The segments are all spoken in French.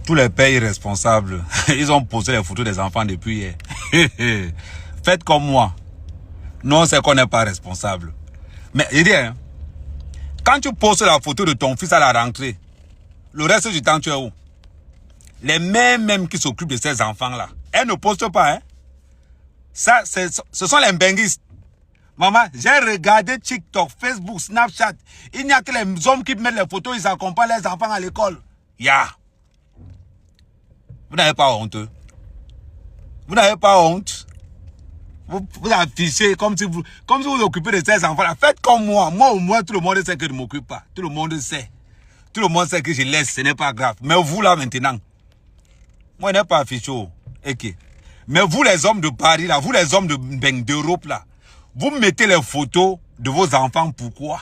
Tous les pères irresponsables, ils ont posté les photos des enfants depuis hier. Faites comme moi. Non, c'est qu'on n'est pas responsable. Mais il dit, hein, quand tu postes la photo de ton fils à la rentrée, le reste du temps, tu es où? Les mères même qui s'occupent de ces enfants-là, elles ne postent pas. Hein? Ça, ce sont les benguistes. Maman, j'ai regardé TikTok, Facebook, Snapchat. Il n'y a que les hommes qui mettent les photos, ils accompagnent les enfants à l'école. Vous n'avez pas honte. Vous n'avez pas honte. Vous affichez comme si vous vous occupez de ces enfants-là. Faites comme moi. Moi, au moins, tout le monde sait que je ne m'occupe pas. Tout le monde sait. Tout le monde sait que je laisse, ce n'est pas grave. Mais vous, là, maintenant, moi, je n'ai pas affiché. Okay. Mais vous, les hommes de Paris, là, vous, les hommes d'Europe, là, vous mettez les photos de vos enfants. Pourquoi?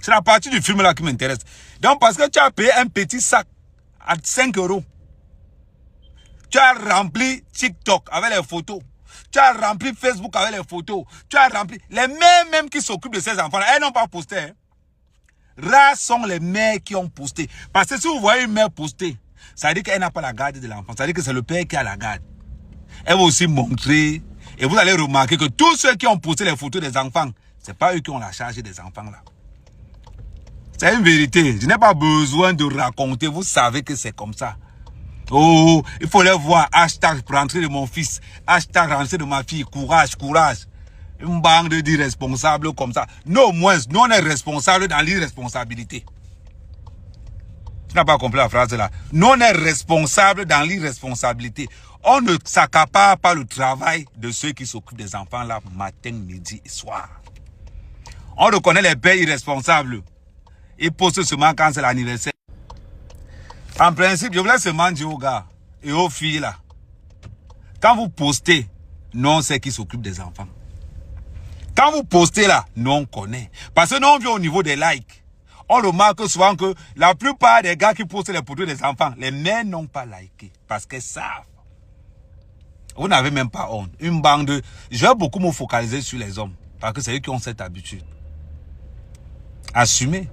C'est la partie du film là qui m'intéresse. Donc, parce que tu as payé un petit sac à 5 €. Tu as rempli TikTok avec les photos. Tu as rempli Facebook avec les photos. Tu as rempli... Les mères même qui s'occupent de ces enfants-là, elles n'ont pas posté. Hein? Rares sont les mères qui ont posté. Parce que si vous voyez une mère poster, ça veut dire qu'elle n'a pas la garde de l'enfant. Ça veut dire que c'est le père qui a la garde. Elle va aussi montrer... Et vous allez remarquer que tous ceux qui ont posté les photos des enfants, ce n'est pas eux qui ont la charge des enfants là. C'est une vérité. Je n'ai pas besoin de raconter. Vous savez que c'est comme ça. Oh, il faut les voir. Hashtag rentrée de mon fils. Hashtag rentrée de ma fille. Courage, courage. Une bande d'irresponsables comme ça. Nous, au moins, nous, on est responsables dans l'irresponsabilité. Tu n'as pas compris la phrase là. Nous, on est responsables dans l'irresponsabilité. On ne s'accapare pas le travail de ceux qui s'occupent des enfants là, matin, midi et soir. On reconnaît les pères irresponsables. Ils postent seulement quand c'est l'anniversaire. En principe, je voulais seulement dire aux gars et aux filles là. Quand vous postez, nous on sait qui s'occupe des enfants. Quand vous postez là, nous on connaît. Parce que nous on vient au niveau des likes. On remarque souvent que la plupart des gars qui postent les photos des enfants, les mères n'ont pas liké. Parce qu'elles savent. Vous n'avez même pas honte. Une bande de... Je vais beaucoup me focaliser sur les hommes. Parce que c'est eux qui ont cette habitude. Assumez.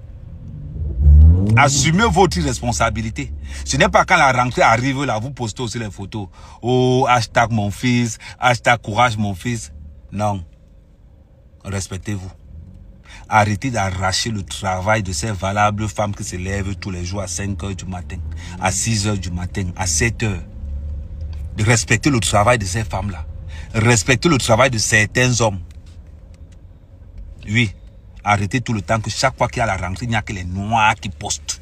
Assumez votre responsabilité. Ce n'est pas quand la rentrée arrive là, vous postez aussi les photos. Oh, hashtag mon fils, hashtag courage mon fils. Non. Respectez-vous. Arrêtez d'arracher le travail de ces valables femmes qui se lèvent tous les jours à 5 h du matin, à 6 h du matin, à 7 h. De respecter le travail de ces femmes-là. Respectez le travail de certains hommes. Oui. Arrêtez tout le temps que chaque fois qu'il y a la rentrée, il n'y a que les noirs qui postent.